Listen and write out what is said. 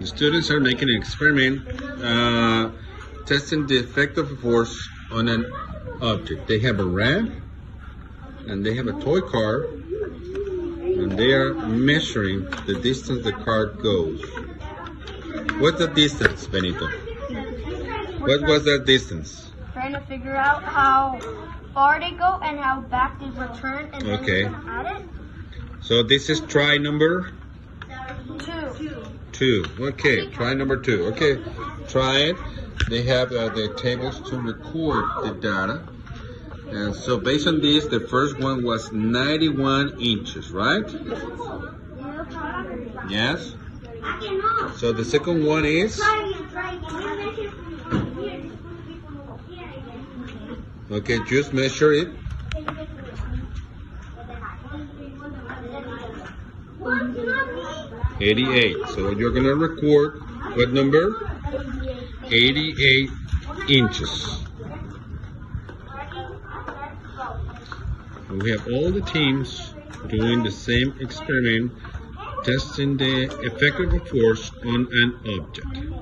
The students are making an experiment testing the effect of force on an object. They have a ramp and they have a toy car and they are measuring the distance the car goes. What's the distance, Benito? What was that distance? Trying to figure out how far they go and how back they return, and then Okay. we're gonna add it. So this is try number 2. 2. Okay, try number 2. Okay, try it. They have the tables to record the data. And so based on this, the first one was 91 inches, right? Yes? So the second one is? Okay, just measure it. 88. So you're gonna record what number? 88 inches. And we have all the teams doing the same experiment, testing the effect of a force on an object.